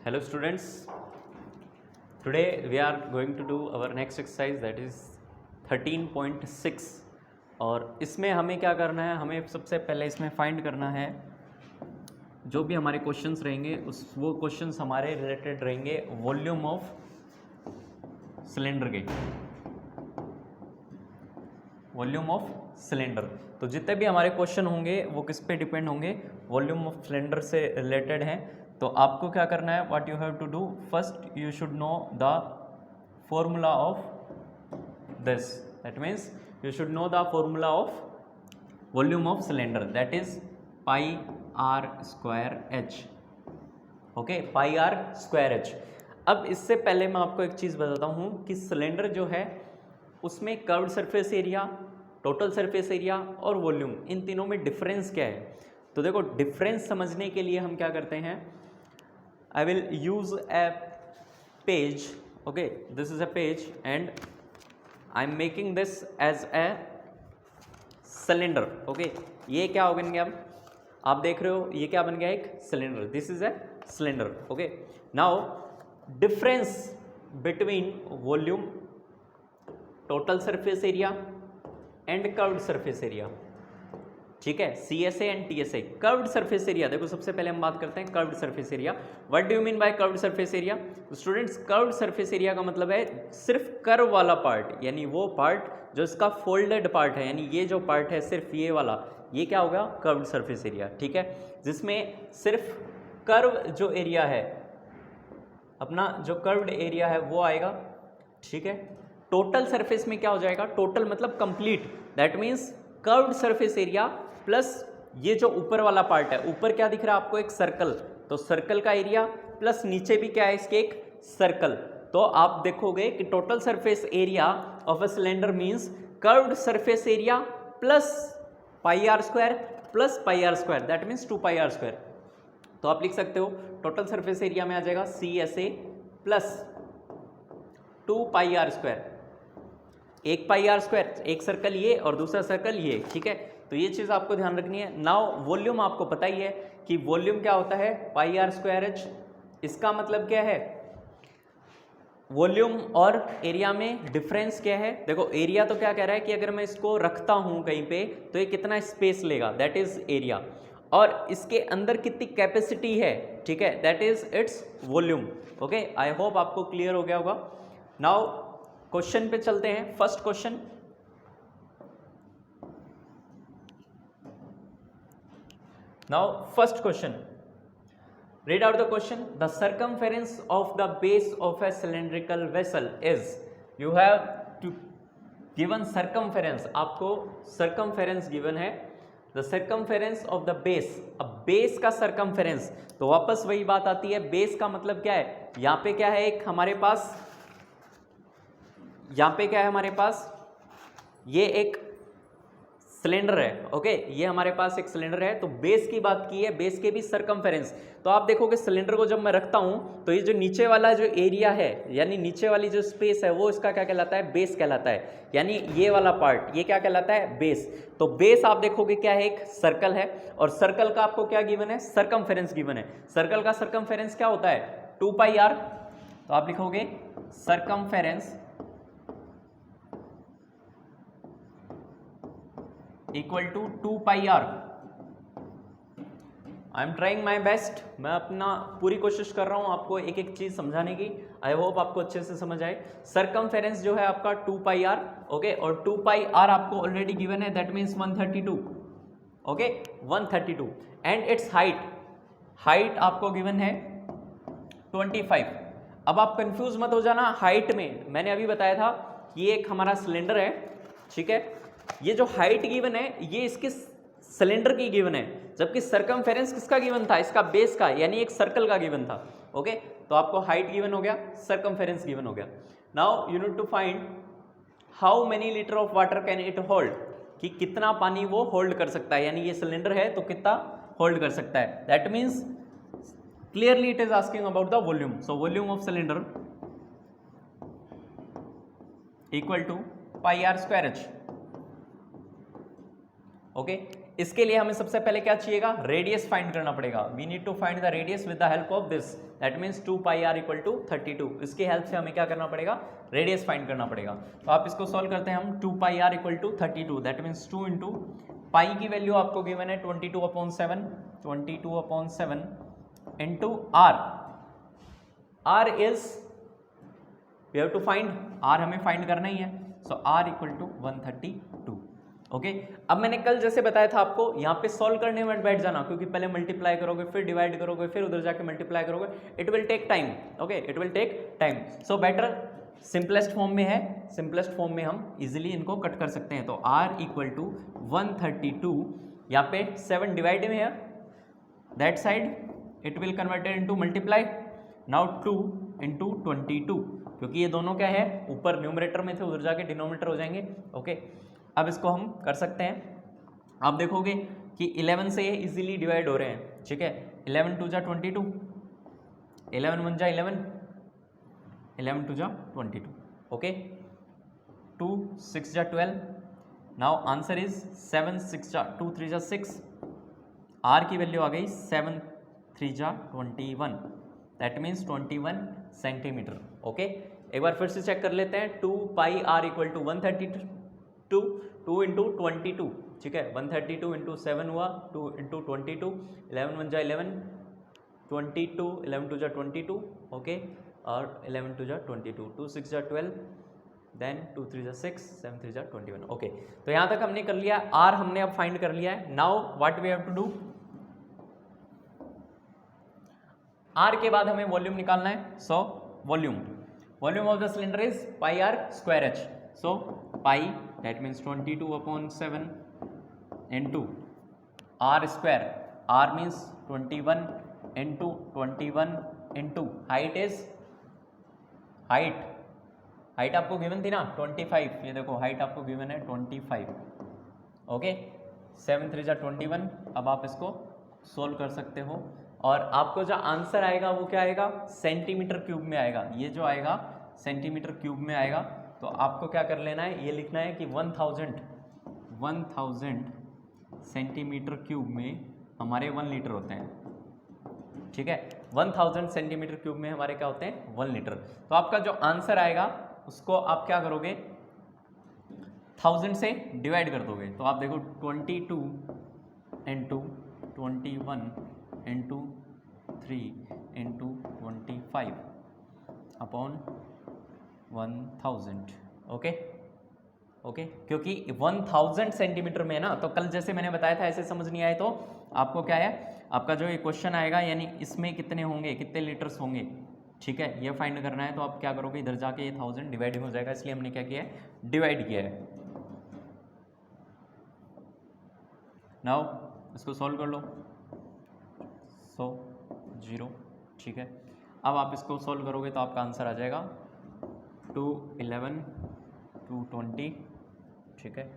Hello students, today we are going to do our next exercise that is 13.6 और इसमें हमें क्या करना है, हमें सबसे पहले इसमें फाइंड करना है जो भी हमारे क्वेश्चंस रहेंगे वो क्वेश्चंस हमारे रिलेटेड रहेंगे वॉल्यूम ऑफ सिलेंडर के, वॉल्यूम ऑफ सिलेंडर। तो जितने भी हमारे क्वेश्चन होंगे वो किस पे डिपेंड होंगे, वॉल्यूम ऑफ सिलेंडर से रिलेटेड हैं। तो आपको क्या करना है, what you have to do, first you should know the formula of this, that means you should know the formula of volume of cylinder, that is pi r square h. Okay, pi r square h. अब इससे पहले मैं आपको एक चीज़ बताता हूँ कि cylinder जो है उसमें curved surface area, total surface area और वॉल्यूम, इन तीनों में डिफरेंस क्या है। तो देखो, डिफरेंस समझने के लिए हम क्या करते हैं, I will use a page, okay, this is a page and I am making this as a cylinder, okay। ये क्या हो गया, अब आप देख रहे हो ये क्या बन गया, एक cylinder, this is a cylinder, okay. Now difference between volume, total surface area and curved surface area, ठीक है, CSA and TSA। Curved surface area, देखो सबसे पहले हम बात करते हैं curved surface area. What do you mean by curved surface area? Students, curved surface area का मतलब है सिर्फ कर्व वाला पार्ट, यानी वो पार्ट जो इसका फोल्डेड पार्ट है, यानी ये जो पार्ट है सिर्फ ये वाला, ये क्या होगा, कर्व्ड सरफेस एरिया, ठीक है। जिसमें सिर्फ कर्व जो एरिया है अपना, जो कर्व्ड एरिया है वो आएगा, ठीक है। टोटल सरफेस में क्या हो जाएगा, टोटल मतलब complete, that means curved surface area plus ये जो ऊपर वाला पार्ट है, ऊपर क्या दिख रहा है आपको, एक सर्कल, तो सर्कल का एरिया प्लस नीचे भी क्या है इसके, एक सर्कल। तो आप देखोगे कि total surface area of a cylinder means curved surface area plus pi r square plus pi r square, that means 2 pi r square. तो आप लिख सकते हो टोटल सरफेस एरिया में आ जाएगा CSA plus 2 pi r square, एक pi r square, एक सर्कल ये और दूसरा सर्कल ये, ठीक है। तो ये चीज़ आपको ध्यान रखनी है। नाउ वॉल्यूम आपको पता ही है कि वॉल्यूम क्या होता है, पाई आर स्क्वायर एच। इसका मतलब क्या है, वॉल्यूम और एरिया में डिफरेंस क्या है। देखो एरिया तो क्या कह रहा है कि अगर मैं इसको रखता हूं कहीं पे तो ये कितना स्पेस लेगा, दैट इज एरिया, और इसके अंदर कितनी कैपेसिटी है, ठीक है, that is its volume. Okay, I hope आपको क्लियर हो गया होगा। नाउ क्वेश्चन पे चलते हैं। First question, now first question, read out the question, the circumference of the base of a cylindrical vessel is, you have to given circumference, आपको circumference given है, the circumference of the base। अब base का circumference, तो वापस वही बात आती है, base का मतलब क्या है, यहाँ पे क्या है, एक हमारे पास, यहाँ पे क्या है हमारे पास, ये एक सिलेंडर है, ओके, ये हमारे पास एक सिलेंडर है। तो बेस की बात की है, बेस के भी सरकमफेरेंस। तो आप देखोगे सिलेंडर को जब मैं रखता हूं तो ये जो नीचे वाला जो एरिया है, यानी नीचे वाली जो स्पेस है, वो इसका क्या कहलाता है, बेस कहलाता है, यानी ये वाला पार्ट, ये क्या कहलाता है, बेस। तो बेस आप देखोगे क्या है, एक सर्कल है, और सर्कल का आपको क्या गिवन है, सरकमफेरेंस गिवन है। सर्कल का सरकमफेरेंस क्या होता है, 2 पाई आर। तो आप लिखोगे circumference equal to 2 pi r. I am trying my best, मैं अपना पूरी कोशिश कर रहा हूं आपको एक एक चीज समझाने की। आई होप आपको अच्छे से समझ आए। सरकमफेरेंस जो है आपका 2 पाई आर, ओके, और 2 पाई आर आपको ऑलरेडी गिवन है, that means 132, okay, 132। And it's height, height आपको गिवन है 25। अब आप कंफ्यूज मत हो जाना हाइट में, मैंने अभी बताया था कि ये एक हमारा सिलेंडर है, ठीक है, ये जो हाइट गिवन है ये इसके सिलेंडर की गिवन है, जबकि सरकमफेरेंस किसका गिवन था, इसका बेस का, यानी एक सर्कल का गिवन था, ओके। तो आपको हाइट गिवन हो गया, सरकमफेरेंस गिवन हो गया। Now you need to find how many litre of water can it hold, कि कितना पानी वो होल्ड कर सकता है, यानी ये सिलेंडर है तो कितना होल्ड कर सकता है, that means clearly it is asking about the volume. So volume of cylinder equal to pi r square h, okay. इसके लिए हमें सबसे पहले क्या चाहिएगा, रेडियस फाइंड करना पड़ेगा। We need to find the radius with the help of this, that means 2 pi r equal to 32। इसकी हेल्प से हमें क्या करना पड़ेगा, रेडियस फाइंड करना पड़ेगा। तो आप इसको सॉल्व करते हैं हम, 2 pi r equal to 32, that means 2 into pi की वैल्यू आपको गिवन है 22/7, 22/7 into r. R is, we have to find, r हमें फाइंड करना ही है, so r equal to 132। Okay अब मैंने कल जैसे बताया था आपको, यहाँ पे सॉल्व करने में बैठ जाना, क्योंकि पहले मल्टीप्लाई करोगे, फिर डिवाइड करोगे, फिर उधर जाके मल्टीप्लाई करोगे, it will take time. Okay it will take time, so better simplest form में है, सिंपलेस्ट फॉर्म में हम इजीली इनको कट कर सकते हैं। तो r इक्वल टू 132, यहाँ पे 7 डिवाइड में है, that side it will converted into multiply, now 2 into 22, क्योंकि ये दोनों क्या है, ऊपर न्यूमरेटर में थे, उधर जाके डिनोमिनेटर हो जाएंगे। ओके अब इसको हम कर सकते हैं, आप देखोगे कि 11 से ये इजीली डिवाइड हो रहे हैं, ठीक है। 11 2 जा 22, 11 1 जा 11, 11 2 जा 22, ओके 2 6 जा 12, नाउ आंसर इज 7 6 जा 2 3 जा 6, आर की वैल्यू आ गई 7 3 जा 21, दैट मीन्स 21 सेंटीमीटर। ओके एक बार फिर से चेक कर लेते हैं, 2 pi r equal to 132, 2 into 22, ठीक है, 132 इंटू 7 हुआ, 2 इंटू 22, 11 1 जा 11, 22, 11 2 जा 22, ओके और 11 2 जा 22, 2 6 जा 12, देन 2 3 जा 6, 7 3 जा 21। ओके तो यहाँ तक हमने कर लिया, आर हमने अब फाइंड कर लिया है। Now what we have to do, r के बाद हमें वॉल्यूम निकालना है। So volume of the cylinder is pi r square h, so pi that means 22/7 into r square, r means 21 into 21 into height is, height आपको given थी ना 25, ये देखो हाइट आपको गिवन है 25। ओके 7 3 जा 21, अब आप इसको सोल्व कर सकते हो और आपको जो आंसर आएगा वो क्या आएगा, सेंटीमीटर क्यूब में आएगा। ये जो आएगा सेंटीमीटर क्यूब में आएगा, तो आपको क्या कर लेना है, ये लिखना है कि 1000 सेंटीमीटर क्यूब में हमारे 1 लीटर होते हैं, ठीक है। 1000 सेंटीमीटर क्यूब में हमारे क्या होते हैं, 1 लीटर। तो आपका जो आंसर आएगा उसको आप क्या करोगे, 1000 से डिवाइड कर दोगे। तो आप देखो 22 into 21 into 3 into 25 upon 1000। Okay क्योंकि 1000 सेंटीमीटर में है ना, तो कल जैसे मैंने बताया था ऐसे समझ नहीं आए तो आपको क्या है, आपका जो ये क्वेश्चन आएगा यानी इसमें कितने होंगे, कितने लीटर्स होंगे, ठीक है, ये फाइंड करना है। तो आप क्या करोगे, इधर जाके ये 1000 डिवाइड हो जाएगा, इसलिए हमने क्या किया है, डिवाइड किया है। नाउ इसको सॉल्व कर लो, 0 ठीक है। अब आप इसको सॉल्व करोगे तो आपका आंसर आ जाएगा 211 220, ठीक है।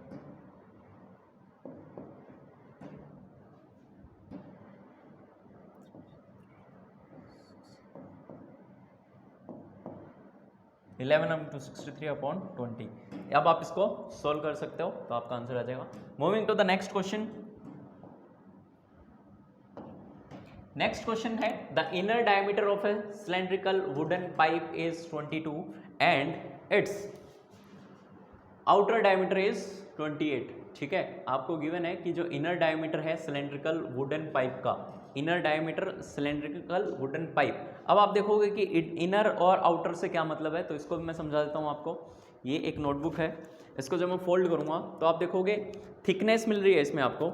Eleven into 63 upon 20। अब आप इसको सॉल्व कर सकते हो तो आपका आंसर आ जाएगा। Moving to the next question. Next question है, the inner diameter of a cylindrical wooden pipe is 22 and its outer diameter is 28, ठीक है। आपको गिवन है कि जो इनर डायमीटर है सिलेंड्रिकल वुडन पाइप का, inner diameter cylindrical wooden pipe. अब आप देखोगे कि इनर और आउटर से क्या मतलब है, तो इसको भी मैं समझा देता हूँ आपको। ये एक नोटबुक है, इसको जब मैं फोल्ड करूँगा तो आप देखोगे थिकनेस मिल रही है इसमें आपको,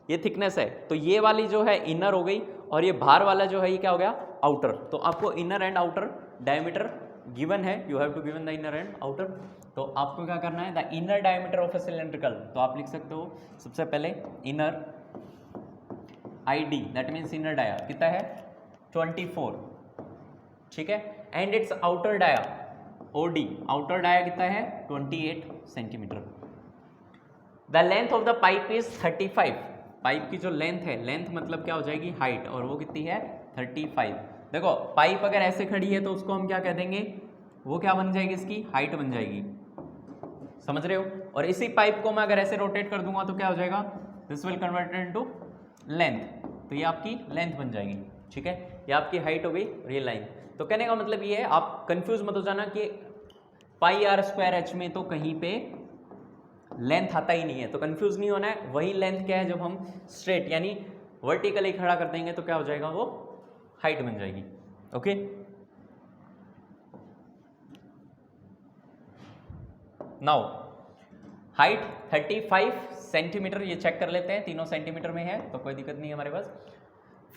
ये थिकनेस है। तो ये वाली जो है इनर हो गई और ये बाहर वाला जो है ये क्या हो गया, आउटर। तो आपको inner and outer diameter given है, you have to given the inner and outer. तो आपको क्या करना है, the inner diameter of a cylindrical, तो आप लिख सकते हो सबसे पहले inner ID, that means inner dia कितना है 24, ठीक है। And its outer dia OD, outer dia कितना है 28 centimetre. The length of the pipe is 35, pipe की जो लेंथ है, लेंथ मतलब क्या हो जाएगी हाइट, और वो कितनी है 35। देखो पाइप अगर ऐसे खड़ी है तो उसको हम क्या कह देंगे, वो क्या बन जाएगी, इसकी हाइट बन जाएगी, समझ रहे हो। और इसी पाइप को मैं अगर ऐसे रोटेट कर दूंगा तो क्या हो जाएगा, this will converted into length, तो ये आपकी लेंथ बन जाएगी, ठीक है। ये आपकी हाइट हो गई और ये लाइन। तो कहने का मतलब ये है, आप कंफ्यूज मत हो जाना कि पाई आर स्क्वायर एच में तो कहीं पे लेंथ आता ही नहीं है, तो कंफ्यूज नहीं होना है। वही लेंथ क्या है, जब हम स्ट्रेट यानी वर्टिकली खड़ा कर देंगे तो क्या हो जाएगा, वो हाइट बन जाएगी। ओके, नाउ हाइट 35 सेंटीमीटर, ये चेक कर लेते हैं, तीनों सेंटीमीटर में है तो कोई दिक्कत नहीं है हमारे पास।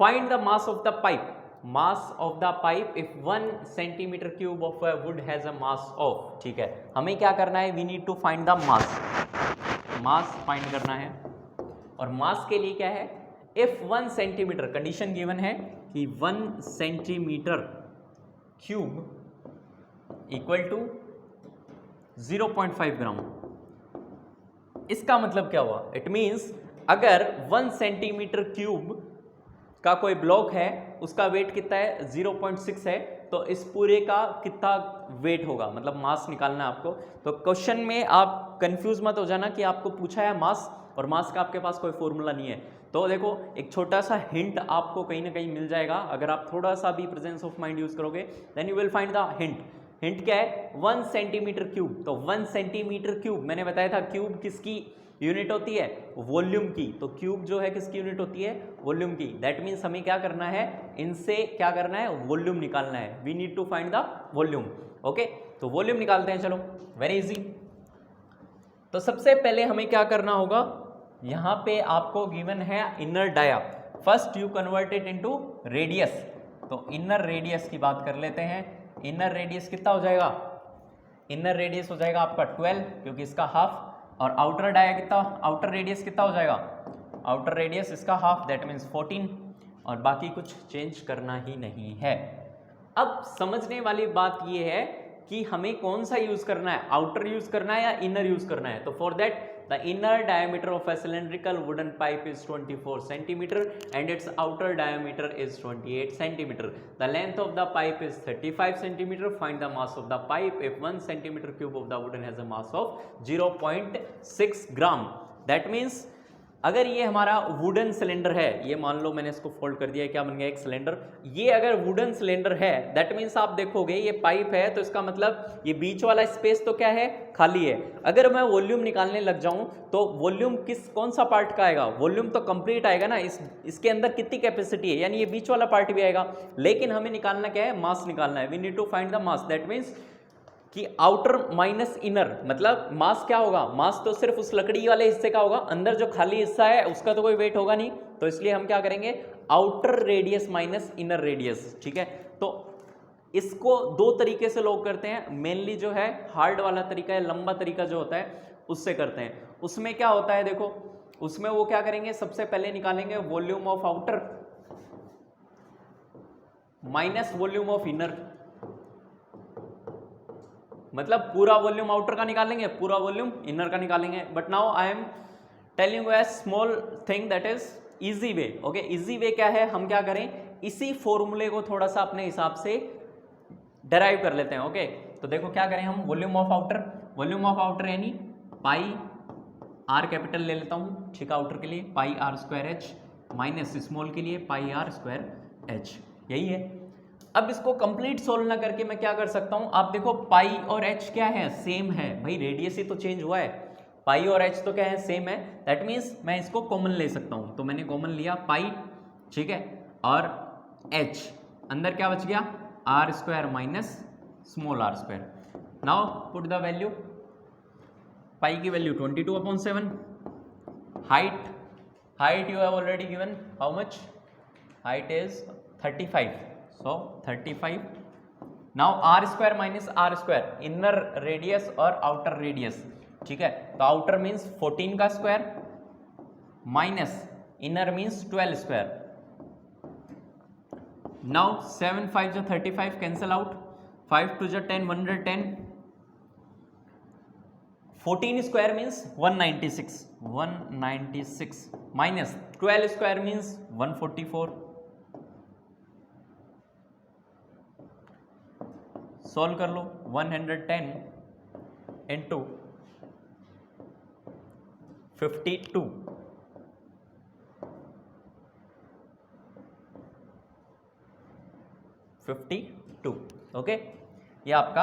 Find the mass of the pipe, mass of the pipe if 1 centimetre cube of wood has a mass of, ठीक है। हमें क्या करना है, we need to find the mass find करना है। और मास के लिए क्या है, इफ 1 सेंटीमीटर, कंडीशन गिवन है कि 1 सेंटीमीटर क्यूब इक्वल टू 0.5 ग्राम। इसका मतलब क्या हुआ, इट मीन्स अगर 1 सेंटीमीटर क्यूब का कोई ब्लॉक है, उसका वेट कितना है, 0.6 है, तो इस पूरे का कितना वेट होगा, मतलब मास निकालना है आपको। तो क्वेश्चन में आप कंफ्यूज मत हो जाना कि आपको पूछा है मास, और मास का आपके पास कोई फॉर्मूला नहीं है। तो देखो एक छोटा सा हिंट आपको कहीं ना कहीं मिल जाएगा, अगर आप थोड़ा सा भी प्रेजेंस ऑफ माइंड यूज करोगे, then you will find the hint. Hint क्या है, 1 सेंटीमीटर क्यूब। तो 1 सेंटीमीटर क्यूब, मैंने बताया था क्यूब किसकी यूनिट होती है, वॉल्यूम की। तो क्यूब जो है किसकी यूनिट होती है, वॉल्यूम की। दैट मीन्स हमें क्या करना है, इनसे क्या करना है, वॉल्यूम निकालना है। We need to find the volume. Okay, तो वॉल्यूम निकालते हैं, चलो, वेरी इजी। तो सबसे पहले हमें क्या करना होगा, यहां पे आपको गिवन है inner dia, first you convert it into radius. तो इनर रेडियस की बात कर लेते हैं। इनर रेडियस कितना हो जाएगा, इनर रेडियस हो जाएगा आपका 12, क्योंकि इसका हाफ। और आउटर डाया कितना, आउटर रेडियस कितना हो जाएगा, आउटर रेडियस इसका हाफ, दैट मीन्स 14। और बाकी कुछ चेंज करना ही नहीं है। अब समझने वाली बात ये है कि हमें कौन सा यूज करना है, आउटर यूज करना है या इनर यूज करना है। तो for that the inner diameter of a cylindrical wooden pipe is 24 centimeter and its outer diameter is 28 centimeter. The length of the pipe is 35 centimeter. Find the mass of the pipe if 1 centimeter cube of the wooden has a mass of 0.6 gram. That means अगर ये हमारा wooden cylinder है, ये मान लो मैंने इसको fold कर दिया, क्या बन गया, एक सिलेंडर। ये अगर वुडन सिलेंडर है, दैट मीन्स आप देखोगे ये पाइप है, तो इसका मतलब ये बीच वाला स्पेस तो क्या है, खाली है। अगर मैं वॉल्यूम निकालने लग जाऊं तो वॉल्यूम कौन सा पार्ट का आएगा, वॉल्यूम तो कंप्लीट आएगा ना, इसके अंदर कितनी कैपेसिटी है, यानी ये बीच वाला पार्ट भी आएगा। लेकिन हमें निकालना क्या है, मास निकालना है। We need to find the mass. That means कि आउटर माइनस इनर, मतलब मास क्या होगा, मास तो सिर्फ उस लकड़ी वाले हिस्से का होगा, अंदर जो खाली हिस्सा है उसका तो कोई वेट होगा नहीं। तो इसलिए हम क्या करेंगे, outer radius minus inner radius, ठीक है। तो इसको दो तरीके से लोग करते हैं, मेनली जो है हार्ड वाला तरीका है, लंबा तरीका जो होता है उससे करते हैं। उसमें क्या होता है, देखो उसमें वो क्या करेंगे, सबसे पहले निकालेंगे volume of outer minus volume of inner, मतलब पूरा वॉल्यूम आउटर का निकालेंगे, पूरा वॉल्यूम इनर का निकालेंगे। But now I am telling U A small thing, that is easy way. Okay, easy way क्या है, हम क्या करें, इसी फॉर्मूले को थोड़ा सा अपने हिसाब से डेराइव कर लेते हैं। ओके, तो देखो क्या करें हम, वॉल्यूम ऑफ आउटर यानी पाई आर कैपिटल ले लेता हूं, ठीक है, आउटर के लिए pi r square h, minus small के लिए पाई आर स्क्वायर एच, यही है। अब इसको कंप्लीट सोल्व ना करके मैं क्या कर सकता हूं, आप देखो पाई और एच क्या है, सेम है भाई, रेडियस ही तो चेंज हुआ है, पाई और एच तो क्या है, सेम है। दैट मीन्स मैं इसको कॉमन ले सकता हूं, तो मैंने कॉमन लिया पाई, ठीक है, और एच, अंदर क्या बच गया, r square minus small r square. Now put the value, pi की value 22/7, height you have already given, how much, height is 35, so 35. now r square minus r square, inner radius और outer radius, ठीक है। तो outer means 14 का square minus inner means 12 square. now 7 5 जो 35 cancel out, 5 2 जो 10 110, 14 square means 196 minus 12 square means 144। Solve कर लो, 110 into 52 52। Okay, ये आपका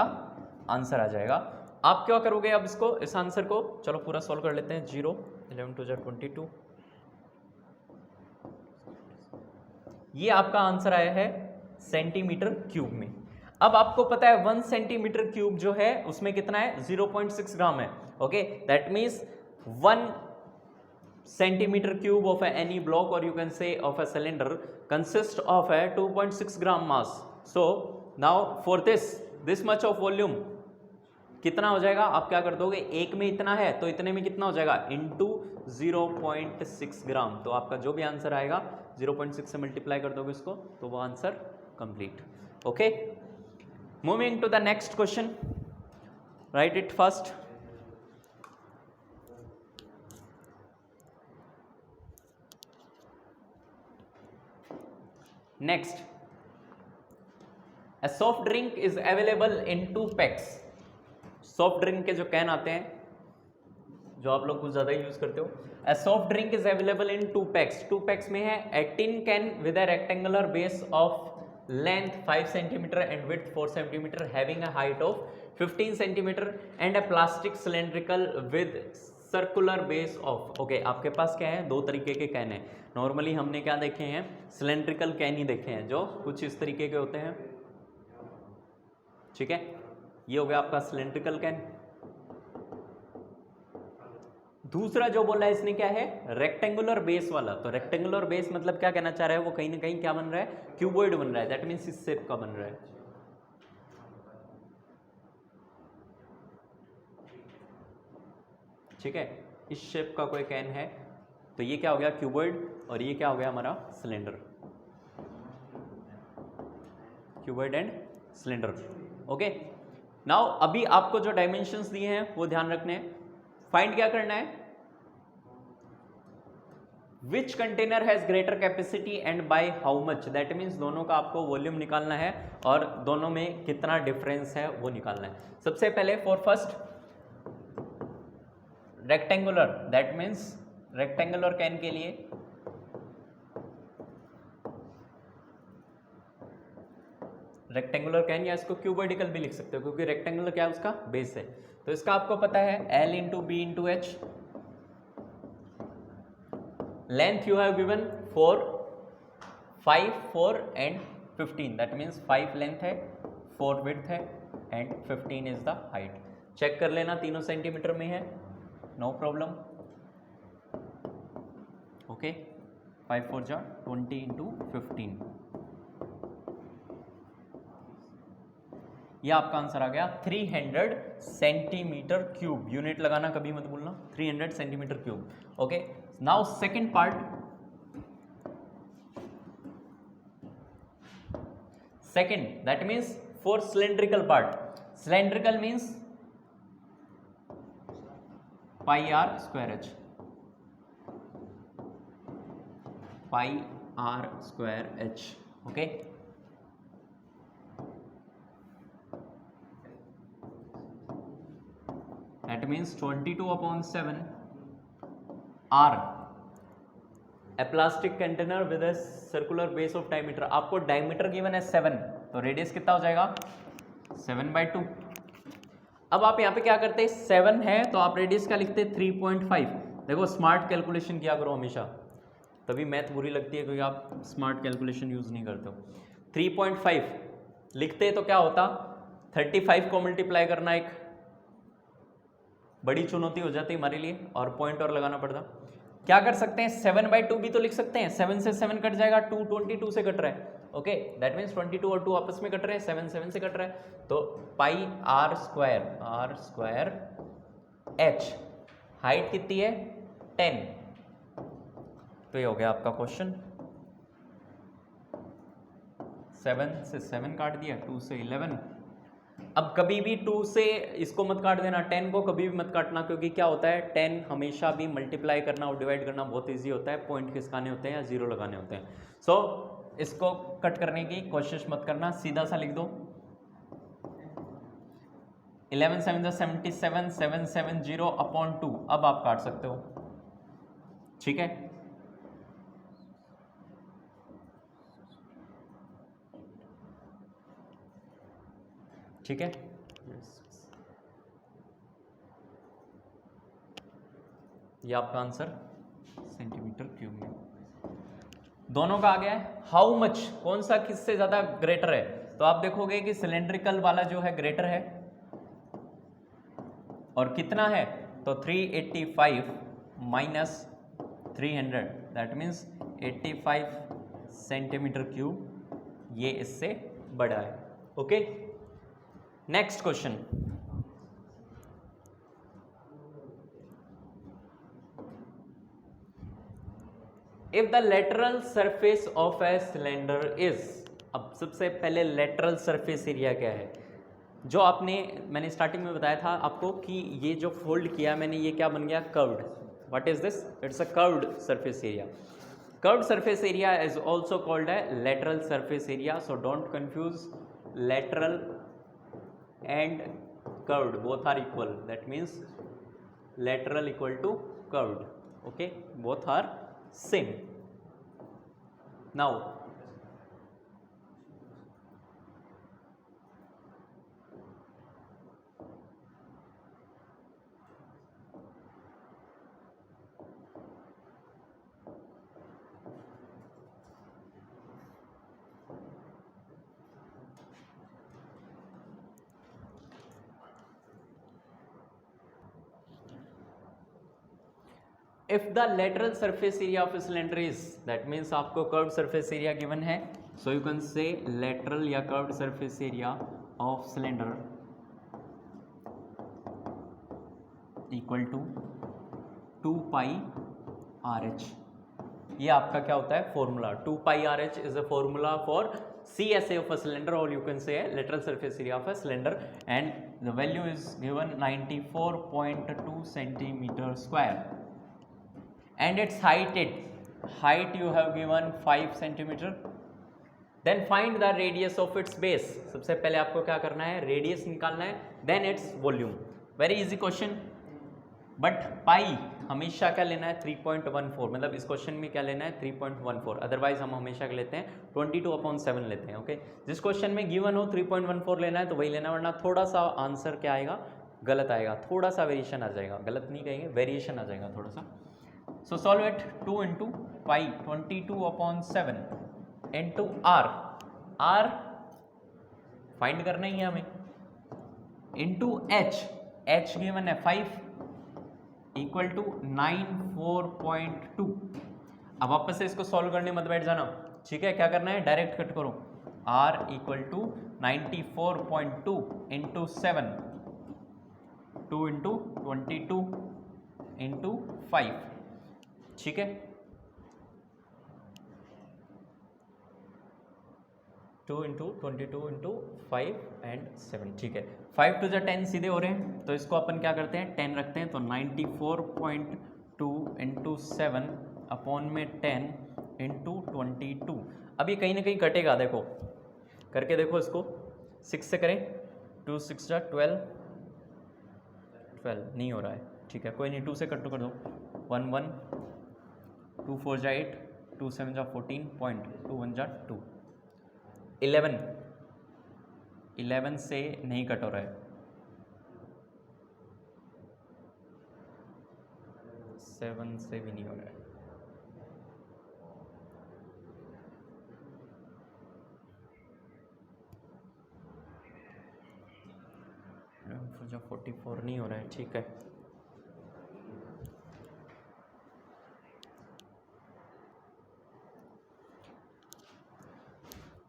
आंसर आ जाएगा। आप क्या करोगे अब इसको, इस आंसर को चलो पूरा सॉल्व कर लेते हैं। 0 11 2 22, ये आपका आंसर आया है सेंटीमीटर क्यूब में। अब आपको पता है 1 सेंटीमीटर क्यूब जो है उसमें कितना है, 0.6 ग्राम है। Okay, that means 1 centimeter cube of any block, or you can say of a cylinder, consists of a 2.6 gram mass. So now for this much of volume कितना हो जाएगा, आप क्या कर दोगे, एक में इतना है तो इतने में कितना हो जाएगा, इंटू 0.6 ग्राम। तो आपका जो भी आंसर आएगा 0.6 से मल्टीप्लाई कर दोगे इसको, तो वो answer complete. Okay, moving to the next question, write it first. Next, a soft drink is available in 2 packs। Soft drink के जो कैन आते हैं, जो आप लोग कुछ ज़्यादा यूज करते हो, a soft drink is available in 2 packs। 2 packs में है a tin can with a rectangular base of length 5 cm and width 4 cm having a height of 15 cm and a plastic cylindrical with circular base of. Okay, आपके पास क्या है, दो तरीके के can है। Normally हमने क्या देखे हैं, सिलेंड्रिकल कैन ही देखे हैं जो कुछ इस तरीके के होते हैं। ठीक है, ये हो गया आपका सिलेंड्रिकल कैन। दूसरा जो बोला है इसने क्या है, रेक्टेंगुलर बेस वाला। तो रेक्टेंगुलर बेस मतलब क्या कहना चाह रहा है, वो कहीं ना कहीं क्या बन रहा है, क्यूबॉइड बन रहा है। दैट मीन्स इस शेप का बन रहा है। ठीक है, इस शेप का कोई कैन है, तो ये क्या हो गया, क्यूबॉइड, और ये क्या हो गया हमारा cylinder, cuboid and cylinder. Okay, now अभी आपको जो डायमेंशंस दिए हैं वो ध्यान रखने हैं। फाइंड क्या करना है, which container has greater capacity and by how much. That means दोनों का आपको वॉल्यूम निकालना है और दोनों में कितना डिफरेंस है वो निकालना है। सबसे पहले for first rectangular, that means rectangular can के लिए रेक्टेंगुलर कैन, या इसको क्यूबॉइडिकल भी लिख सकते हो क्योंकि रेक्टेंगुलर क्या है, उसका बेस है। तो इसका आपको पता है L into b into h. Length you have given 4 5 4 and 15, that means 5 length है, 4 विड्थ है and 15 is the height. Check कर लेना, तीनों सेंटीमीटर में है, नो प्रॉब्लम। ओके, 5 4 जा 20 इंटू 15, ये आपका आंसर आ गया 300 सेंटीमीटर क्यूब। यूनिट लगाना कभी मत भूलना, 300 centimetre cube. Okay, now second part, second that means for cylindrical part. Cylindrical means pi r square h, pi r square h. Okay, that means 22/7 R, a plastic container with a circular base of diameter। आपको diameter given है 7, तो radius कितना हो जाएगा 7/2। अब आप यहाँ पे क्या करते हैं, 7 है तो आप रेडियस क्या लिखते हैं 3.5। देखो स्मार्ट कैलकुलेशन किया करो हमेशा, तभी मैथ बुरी लगती है क्योंकि आप स्मार्ट कैलकुलेशन यूज नहीं करते हो। 3.5 लिखते तो क्या होता, 35 को मल्टीप्लाई करना एक बड़ी चुनौती हो जाती है हमारे लिए, और पॉइंट और लगाना पड़ता। क्या कर सकते हैं, 7/2 भी तो लिख सकते हैं। 7 से 7 कट जाएगा, 2 22 से कट रहा है। ओके, दैट मीन्स 22 और 2 आपस में कट रहे हैं, 7 7 से कट रहा है, तो पाई आर स्क्वायर एच, हाइट कितनी है 10। तो ये हो गया आपका क्वेश्चन। 7 से 7 काट दिया, 2 से 11। अब कभी भी 2 से इसको मत काट देना, 10 को कभी भी मत काटना, क्योंकि क्या होता है 10 हमेशा भी मल्टीप्लाई करना और डिवाइड करना बहुत इजी होता है, पॉइंट खिसकाने होते हैं या जीरो लगाने होते हैं। सो इसको कट करने की कोशिश मत करना, सीधा सा लिख दो 11 7 77 770/2। अब आप काट सकते हो, ठीक है। ठीक है, ये आपका आंसर सेंटीमीटर क्यूब में। दोनों का आ गया है। हाउ मच, कौन सा किससे ज्यादा ग्रेटर है, तो आप देखोगे कि सिलेंड्रिकल वाला जो है ग्रेटर है, और कितना है, तो 385 minus 300 that means 85 centimetre cube, ये इससे बड़ा है। Okay, next question. If the lateral surface of a cylinder is, अब सबसे पहले लेटरल सरफेस एरिया क्या है, जो मैंने स्टार्टिंग में बताया था आपको कि ये जो फोल्ड किया मैंने, ये क्या बन गया, curved. What is this, it's a curved surface area. Curved surface area is also called a lateral surface area, so don't confuse lateral and curved, both are equal, that means lateral equal to curved, okay, both are same. Now if the lateral surface area of a cylinder is, that means आपको curved surface area given है, so you can say lateral या curved surface area of cylinder equal to 2 pi RH। ये आपका क्या होता है formula, 2 pi RH is a formula for CSA of a cylinder, or you can say lateral surface area of a cylinder, and the value is given 94.2 centimeter square, and its height you have given 5 centimeter. Then find the radius of its base, सबसे पहले आपको क्या करना है, radius निकालना है, then its volume, very easy question, but पाई हमेशा क्या लेना है 3.14, मतलब इस क्वेश्चन में क्या लेना है 3.14, अदरवाइज हम हमेशा क्या लेते हैं 22/7 लेते हैं। ओके, जिस क्वेश्चन में गिवन हो 3.14 लेना है तो वही लेना, वरना थोड़ा सा आंसर क्या आएगा, गलत आएगा, थोड़ा सा वेरिएशन आ जाएगा, गलत नहीं कहेंगे, वेरिएशन आ जाएगा थोड़ा सा। So solve it, 2 into pi 22/7 into r find करना ही है हमें, इंटू एच गिवन है 5 इक्वल टू 94.2। अब वापस से इसको सॉल्व करने मत बैठ जाना, ठीक है, क्या करना है डायरेक्ट कट करो, r equal to 94.2 into 7, 2 into 22 into 5, ठीक है, 2 इंटू 22 इंटू 5 एंड 7, ठीक है, 5 टू 10 सीधे हो रहे हैं, तो इसको अपन क्या करते हैं 10 रखते हैं, तो 94.2 इंटू 7 अपॉन में 10 इंटू 22। अब ये कहीं ना कहीं कटेगा, देखो करके देखो इसको, 6 से करें, 2 6 जा 12 नहीं हो रहा है, ठीक है, कोई नहीं, 2 से कट कर दो, 1 1 2 4 जा 8, 2 7 जा 14 पॉइंट, 2 1 जा 2, 11 से नहीं कट हो रहा है, 7 से भी नहीं हो रहा है, जो 44 नहीं हो रहा है, ठीक है,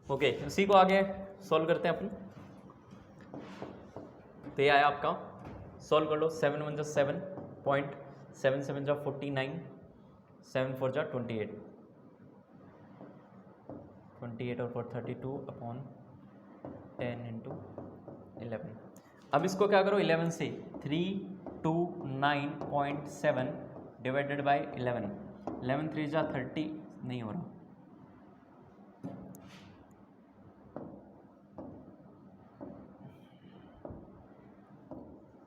ओके, इसी को आगे सॉल्व करते हैं अपन। तो ये आया आपका, सॉल्व कर लो, 7 1 जा 7 पॉइंट, 7 7 जा 49, 7 4 जा 28, 28 और 4 32 अपॉन 10 इंटू 11। अब इसको क्या करो 11 से, 329.7 डिवाइडेड बाई 11, 11 3 जा 30 नहीं हो रहा,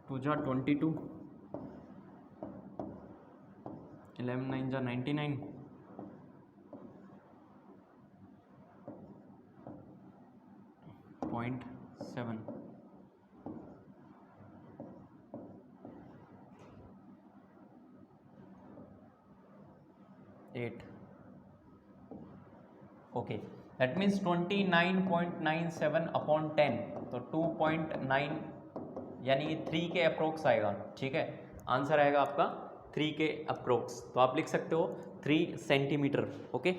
2 जा 22, 11 9 जा 99, 0.7, ओके, दैट मीन्स 29.97 अपॉन 10, तो 2.9 यानी कि 3 के अप्रोक्स आएगा, ठीक है। आंसर आएगा आपका 3 के अप्रोक्स, तो आप लिख सकते हो 3 सेंटीमीटर। ओके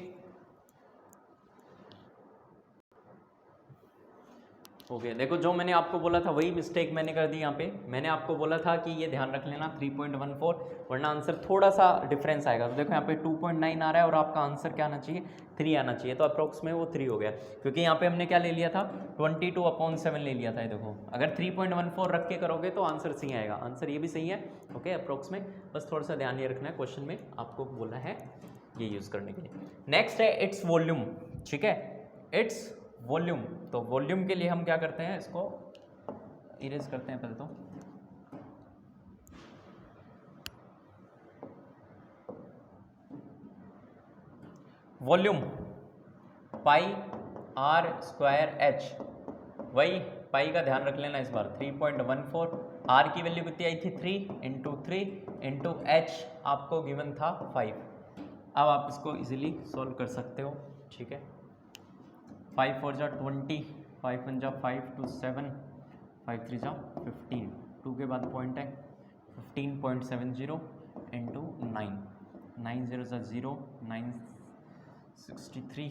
ओके, देखो जो मैंने आपको बोला था वही मिस्टेक मैंने कर दी यहाँ पे। मैंने आपको बोला था कि ये ध्यान रख लेना 3.14, वरना आंसर थोड़ा सा डिफरेंस आएगा। तो देखो यहाँ पे 2.9 आ रहा है और आपका आंसर क्या आना चाहिए, 3 आना चाहिए, तो अप्रोक्स में वो 3 हो गया, क्योंकि यहाँ पे हमने क्या ले लिया था, 22/7 ले लिया था। देखो अगर 3.14 रख के करोगे तो आंसर सही आएगा, आंसर ये भी सही है। ओके, अप्रोक्स में बस थोड़ा सा ध्यान ये रखना है, क्वेश्चन में आपको बोला है ये यूज़ करने के लिए। नेक्स्ट है इट्स वॉल्यूम, ठीक है, इट्स वॉल्यूम। तो वॉल्यूम के लिए हम क्या करते हैं, इसको इरेज करते हैं पहले तो। Volume pi r square h, वही पाई का ध्यान रख लेना इस बार, 3.14। आर की वैल्यू कितनी आई थी, 3 इंटू एच आपको गिवन था 5। अब आप इसको इजीली सॉल्व कर सकते हो, ठीक है। 5 4 जा 20, 5 1 जा 5 2 7, 5 3 जा 15, 2 के बाद पॉइंट है 15.70 इंटू 9, 9 0 जा 0, 9 63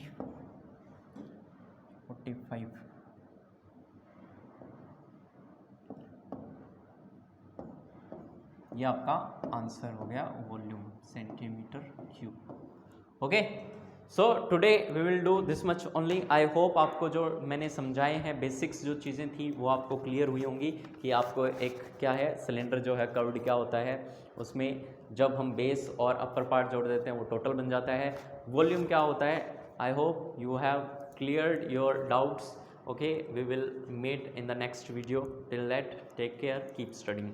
45, ये आपका आंसर हो गया volume, centimetre cube. Okay, so today we will do this much only. I hope आपको जो मैंने समझाए हैं बेसिक्स जो चीज़ें थी वो आपको क्लियर हुई होंगी, कि आपको एक क्या है, सिलेंडर जो है कर्व्ड क्या होता है, उसमें जब हम बेस और अपर पार्ट जोड़ देते हैं वो टोटल बन जाता है। वॉल्यूम क्या होता है, I hope you have cleared your doubts. Okay, we will meet in the next video, till that take care, keep studying.